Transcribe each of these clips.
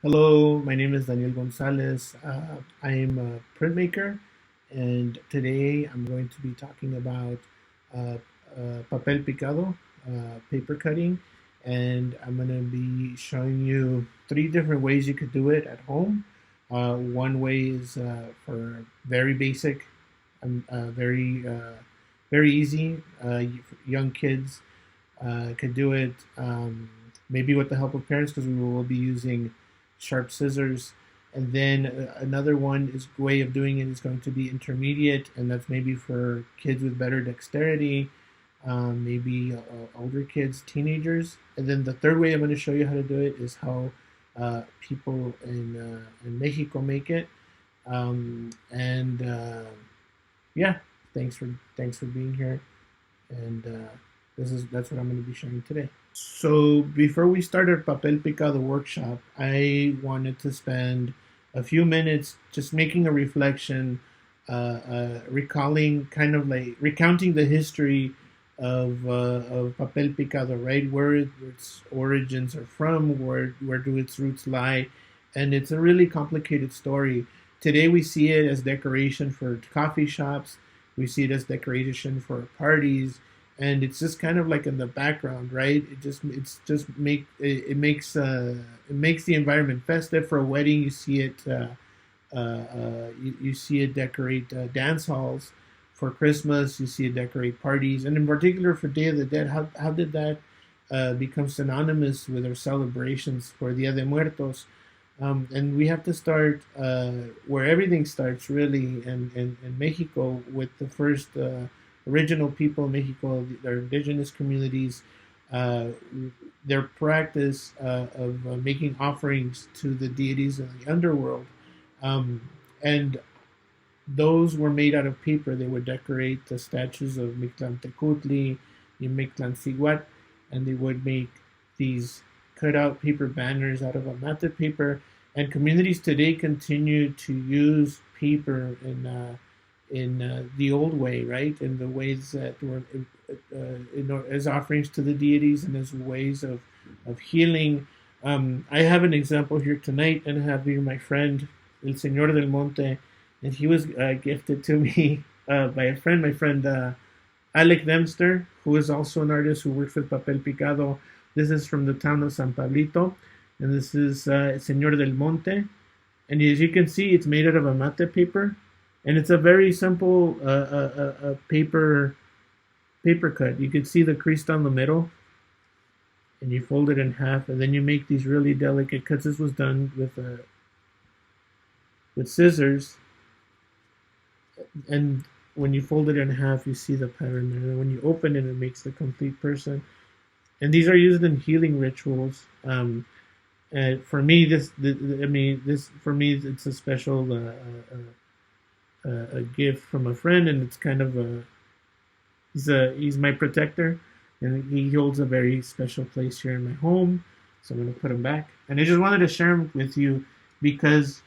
Hello, my name is Daniel González. I am a printmaker, and today I'm going to be talking about uh, papel picado, paper cutting, and I'm going to be showing you three different ways you could do it at home. One way is for very basic, very easy. Young kids could do it maybe with the help of parents because we will be using sharp scissors. And then another one is way of doing it is going to be intermediate, and that's maybe for kids with better dexterity, maybe older kids, teenagers. And then the third way I'm going to show you how to do it is how people in Mexico make it. And yeah, thanks for being here. And that's what I'm going to be showing today. So before we started Papel Picado Workshop, I wanted to spend a few minutes just making a reflection, recalling, kind of like recounting the history of Papel Picado, right? Where its origins are from, where do its roots lie, and it's a really complicated story. Today we see it as decoration for coffee shops. We see it as decoration for parties, and it's just kind of like in the background, right? It makes the environment festive. For a wedding, you see it you see it decorate dance halls. For Christmas, you see it decorate parties, and in particular for Day of the Dead. How did that become synonymous with our celebrations for Dia de Muertos? And we have to start where everything starts, really, in Mexico, with the first original people in Mexico, their indigenous communities, uh, their practice of making offerings to the deities of the underworld. And those were made out of paper. They would decorate the statues of Mictlan Tecutli and Mictlan Siguat, and they would make these cut out paper banners out of amate paper. And communities today continue to use paper in the old way, right? In the ways that were as offerings to the deities and as ways of healing. I have an example here tonight, and I have here my friend El Señor del Monte, and he was gifted to me by a friend, my friend Alec Dempster, who is also an artist who works with Papel Picado. This is from the town of San Pablito, and this is Señor del Monte. And as you can see, it's made out of amate paper, and it's a very simple paper cut. You can see the crease down the middle, and you fold it in half, and then you make these really delicate cuts. This was done with scissors, and when you fold it in half, you see the pattern there. And when you open it, it makes the complete person. And these are used in healing rituals. For me, for me, it's a special a gift from a friend, and it's kind of he's my protector, and he holds a very special place here in my home. So I'm going to put him back, and I just wanted to share him with you because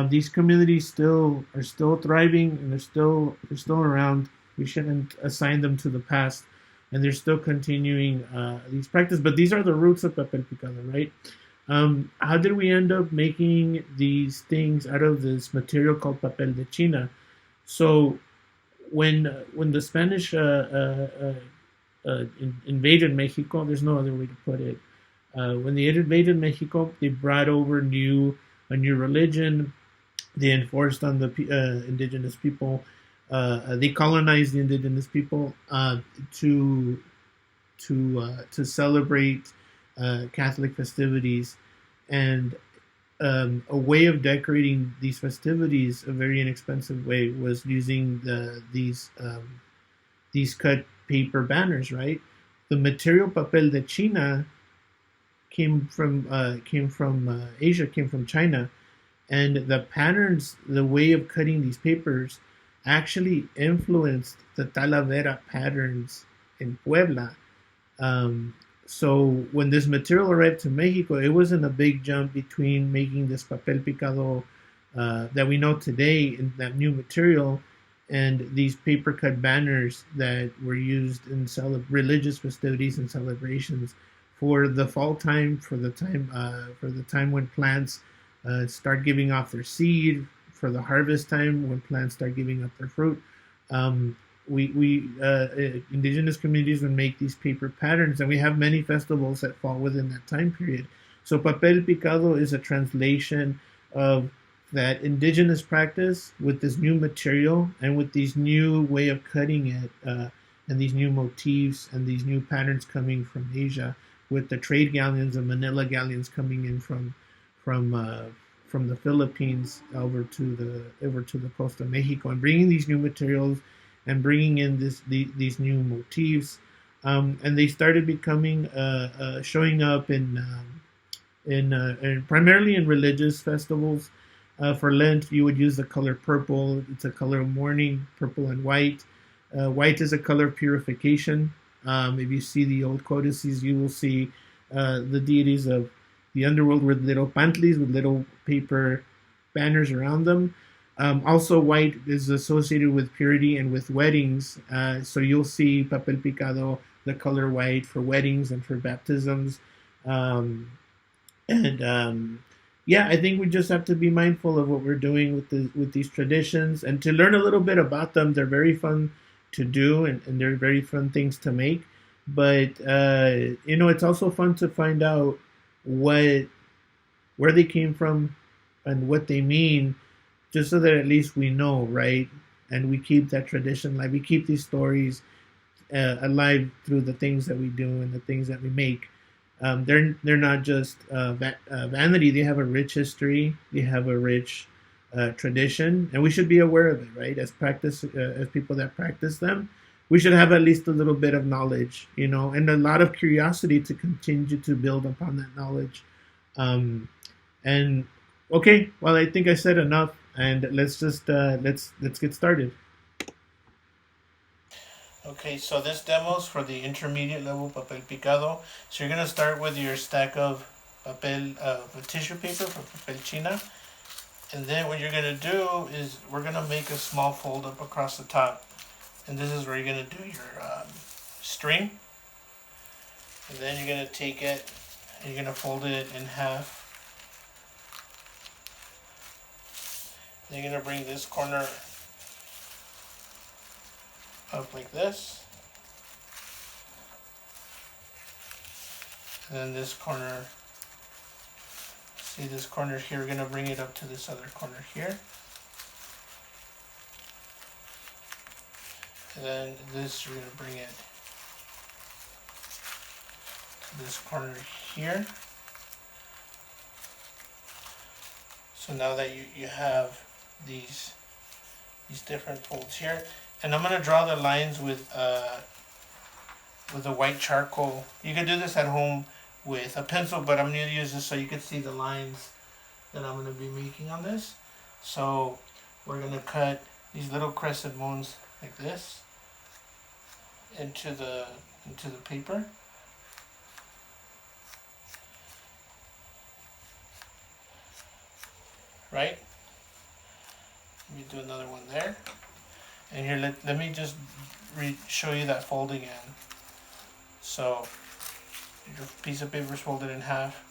these communities are still thriving, and they're still around. We shouldn't assign them to the past, and they're still continuing these practices. But these are the roots of papel picado, right? How did we end up making these things out of this material called papel de China? So when the Spanish invaded Mexico, there's no other way to put it. When they invaded Mexico, they brought over a new religion. They enforced on the indigenous people. They colonized the indigenous people to celebrate Catholic festivities, and a way of decorating these festivities, a very inexpensive way, was using these cut paper banners. Right, the material papel de China came from Asia, came from China, and the patterns, the way of cutting these papers, actually influenced the Talavera patterns in Puebla. So when this material arrived to Mexico, it wasn't a big jump between making this papel picado that we know today in that new material and these paper cut banners that were used in religious festivities and celebrations for the fall time, for the time when plants start giving off their seed, for the harvest time when plants start giving up their fruit. Um, we indigenous communities would make these paper patterns, and we have many festivals that fall within that time period. So papel picado is a translation of that indigenous practice with this new material and with these new way of cutting it, and these new motifs and these new patterns coming from Asia, with the trade galleons and Manila galleons coming in from the Philippines over to the coast of Mexico, and bringing these new materials and bringing in these new motifs, and they started becoming showing up in primarily in religious festivals. For Lent, you would use the color purple. It's a color of mourning, purple and white. White is a color of purification. If you see the old codices, you will see the deities of the underworld with little pantlis, with little paper banners around them. Also, white is associated with purity and with weddings. So you'll see papel picado, the color white, for weddings and for baptisms. Um, and yeah, I think we just have to be mindful of what we're doing with these traditions, and to learn a little bit about them. They're very fun to do, and they're very fun things to make. But it's also fun to find out what where they came from and what they mean, just so that at least we know, right? And we keep that tradition alive. We keep these stories alive through the things that we do and the things that we make. They're not just vanity. They have a rich history. They have a rich tradition, and we should be aware of it, right? As people that practice them, we should have at least a little bit of knowledge, and a lot of curiosity to continue to build upon that knowledge. And okay, well, I think I said enough, and let's get started. Okay, so this demo is for the intermediate level papel picado. So you're gonna start with your stack of tissue paper for papel china, and then what you're gonna do is we're gonna make a small fold up across the top, and this is where you're gonna do your string, and then you're gonna take it and you're gonna fold it in half. Then you're gonna bring this corner up like this, and then this corner, see this corner here, we're going to bring it up to this other corner here, and then this we're going to bring it to this corner here. So now that you have these different folds here, and I'm gonna draw the lines with a white charcoal. You can do this at home with a pencil, but I'm gonna use this so you can see the lines that I'm gonna be making on this. So we're gonna cut these little crescent moons like this into the paper. Right? Let me do another one there. And here, let me just show you that fold again. So your piece of paper is folded in half.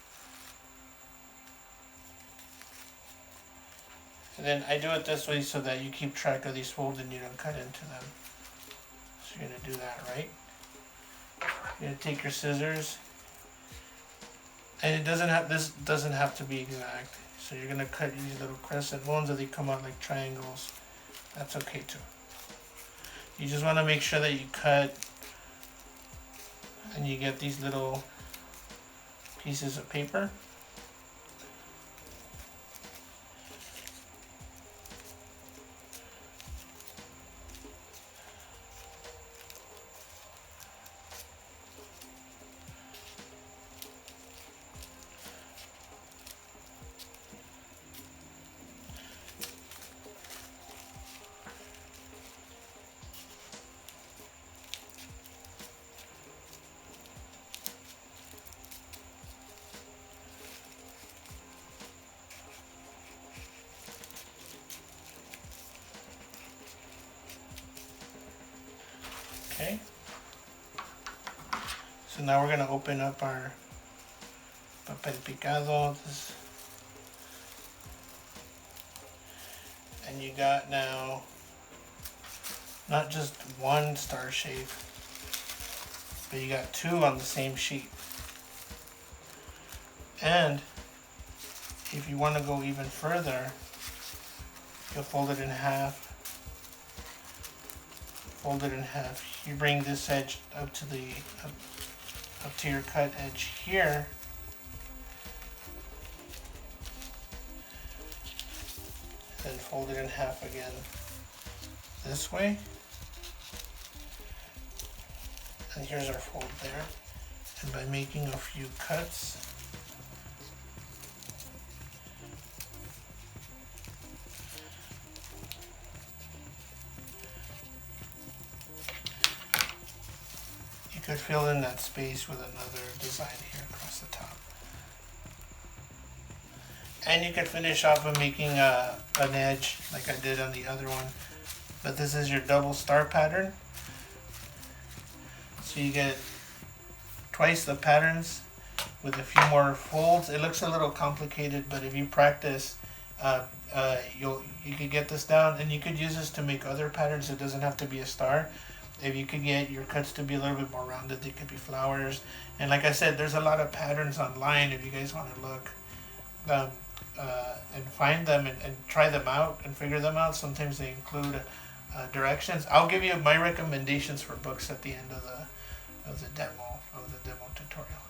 And then I do it this way so that you keep track of these folds and you don't cut into them. So you're going to do that, right? You're going to take your scissors. And this doesn't have to be exact. So you're going to cut these little crescent moons that they come out like triangles. That's okay too. You just want to make sure that you cut and you get these little pieces of paper. So now we're going to open up our papel picado. And you got now not just one star shape, but you got two on the same sheet. And if you want to go even further, you'll fold it in half. Fold it in half. You bring this edge up to your cut edge here. Then fold it in half again this way. And here's our fold there. And by making a few cuts, you could fill in that space with another design here across the top. And you could finish off by making an edge like I did on the other one. But this is your double star pattern. So you get twice the patterns with a few more folds. It looks a little complicated, but if you practice, you could get this down, and you could use this to make other patterns. It doesn't have to be a star. If you could get your cuts to be a little bit more rounded, they could be flowers. And like I said, there's a lot of patterns online if you guys want to look and find them and try them out and figure them out. Sometimes they include directions. I'll give you my recommendations for books at the end of the demo tutorial.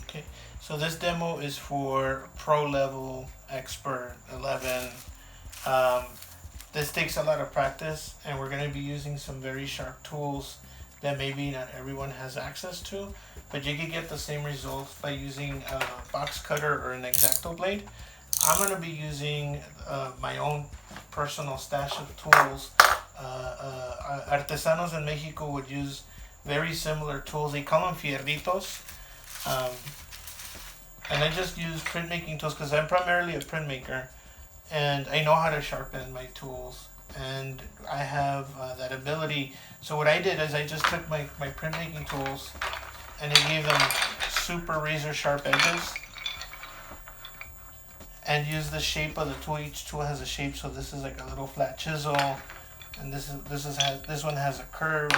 Okay, so this demo is for pro level, expert, 11. This takes a lot of practice, and we're going to be using some very sharp tools that maybe not everyone has access to, but you can get the same results by using a box cutter or an X-Acto blade. I'm going to be using my own personal stash of tools. Artesanos in Mexico would use very similar tools. They call them fierritos. And I just use printmaking tools because I'm primarily a printmaker, and I know how to sharpen my tools, and I have that ability. So what I did is I just took my printmaking tools and I gave them super razor sharp edges and use the shape of the tool. Each tool has a shape, so this is like a little flat chisel, and this one has a curve.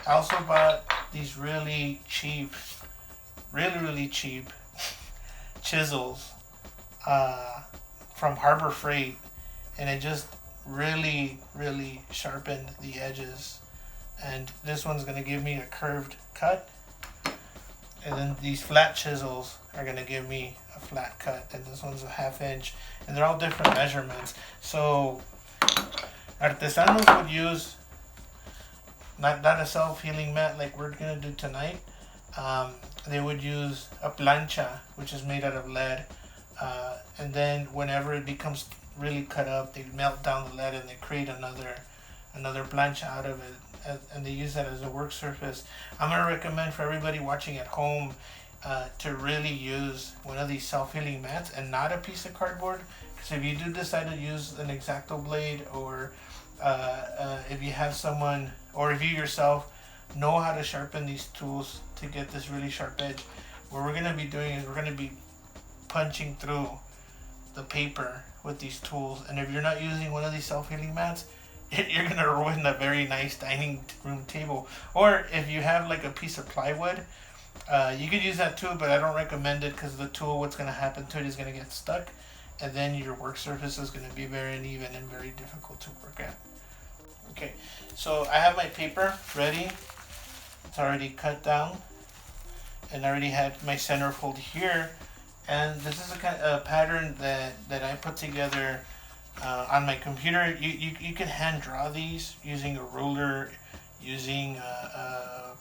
I also bought these really cheap chisels from Harbor Freight, and it just really sharpened the edges. And this one's going to give me a curved cut, and then these flat chisels are going to give me a flat cut, and this one's a 1/2 inch, and they're all different measurements. So artesanos would use not a self-healing mat like we're going to do tonight. They would use a plancha, which is made out of lead, and then whenever it becomes really cut up, they melt down the lead and they create another plancha out of it, and they use that as a work surface. I'm going to recommend for everybody watching at home to really use one of these self-healing mats and not a piece of cardboard, because if you do decide to use an X-Acto blade, or if you have someone, or if you yourself know how to sharpen these tools to get this really sharp edge, what we're going to be doing is we're going to be punching through the paper with these tools. And if you're not using one of these self-healing mats, you're going to ruin a very nice dining room table. Or if you have like a piece of plywood, you could use that too, but I don't recommend it, because the tool, what's going to happen to it is going to get stuck, and then your work surface is going to be very uneven and very difficult to work at. Okay, so I have my paper ready. It's already cut down, and I already had my centerfold here. And this is a kind of pattern that I put together on my computer. You can hand draw these using a ruler, using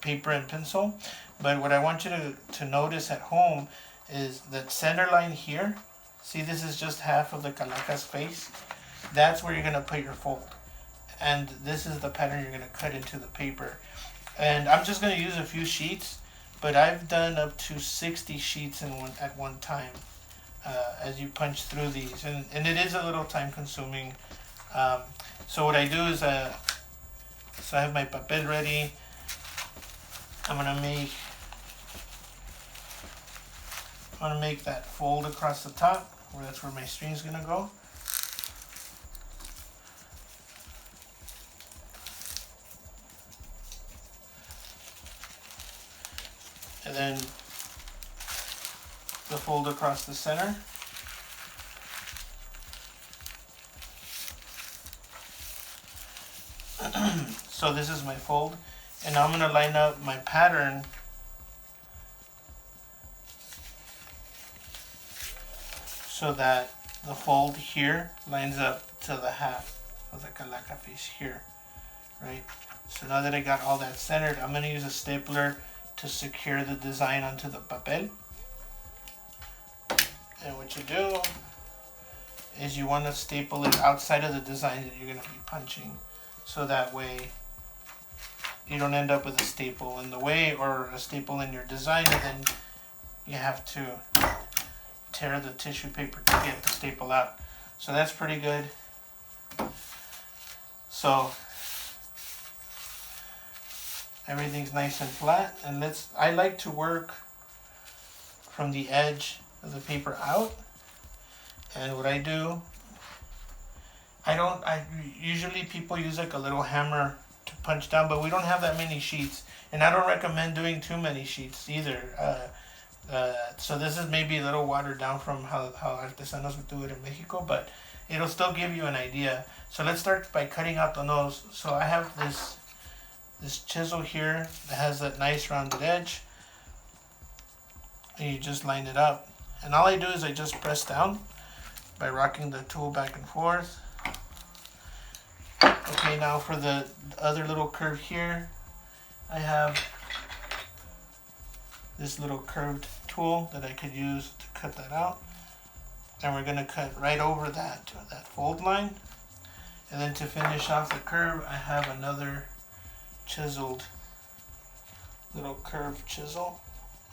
paper and pencil. But what I want you to notice at home is that center line here. See, this is just half of the calaca's face. That's where you're going to put your fold. And this is the pattern you're going to cut into the paper. And I'm just going to use a few sheets, but I've done up to 60 sheets at one time as you punch through these. And it is a little time consuming. So what I do is, so I have my papel ready. I'm gonna make that fold across the top, where that's where my string's gonna go. And then the fold across the center. So this is my fold, and now I'm going to line up my pattern so that the fold here lines up to the half of the calaca face here, right? So now that I got all that centered, I'm going to use a stapler to secure the design onto the papel. And what you do is you want to staple it outside of the design that you're going to be punching, so that way you don't end up with a staple in the way or a staple in your design, and then you have to tear the tissue paper to get the staple out. So that's pretty good. So everything's nice and flat, and I like to work from the edge of the paper out. And what I do, usually people use like a little hammer to punch down, but we don't have that many sheets, and I don't recommend doing too many sheets either. So this is maybe a little watered down from how artesanos would do it in Mexico, but it'll still give you an idea. So let's start by cutting out the nose. So I have this chisel here that has that nice rounded edge, and you just line it up. And all I do is I just press down by rocking the tool back and forth. Okay, now for the other little curve here, I have this little curved tool that I could use to cut that out. And we're going to cut right over that fold line. And then to finish off the curve, I have another chiseled little curved chisel.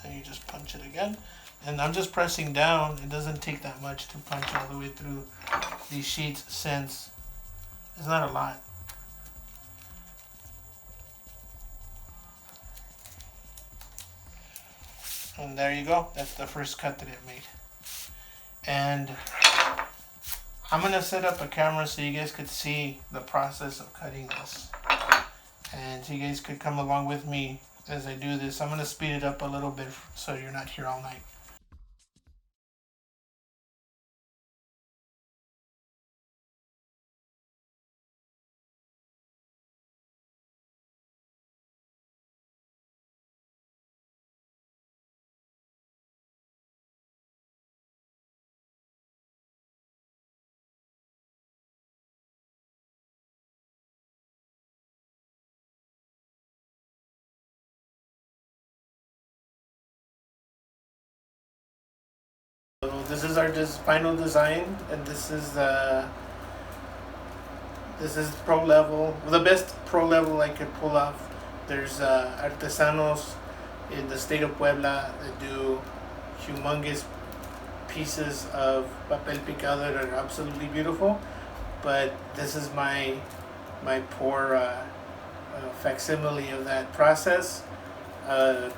And you just punch it again. And I'm just pressing down. It doesn't take that much to punch all the way through these sheets, since it's not a lot. And there you go. That's the first cut that it made. And I'm going to set up a camera so you guys could see the process of cutting this. And so you guys could come along with me as I do this. I'm going to speed it up a little bit so you're not here all night. So this is our final design, and this is pro level, the best pro level I could pull off. There's artesanos in the state of Puebla that do humongous pieces of papel picado that are absolutely beautiful, but this is my poor facsimile of that process. I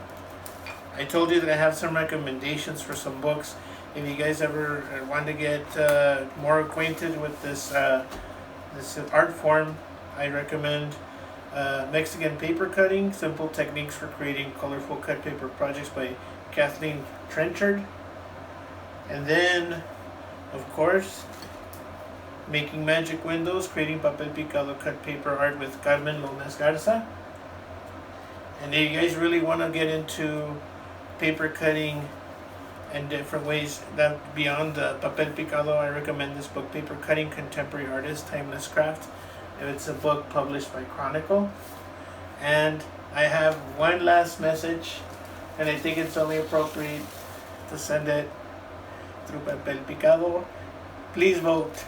told you that I have some recommendations for some books. If you guys ever want to get more acquainted with this art form, I recommend Mexican Paper Cutting, Simple Techniques for Creating Colorful Cut Paper Projects by Kathleen Trenchard. And then, of course, Making Magic Windows, Creating Papel Picado Cut Paper Art with Carmen Lomas Garza. And if you guys really want to get into paper cutting and different ways that beyond the papel picado, I recommend this book, Paper Cutting Contemporary Artists, Timeless Craft. It's a book published by Chronicle. And I have one last message, and I think it's only appropriate to send it through papel picado. Please vote.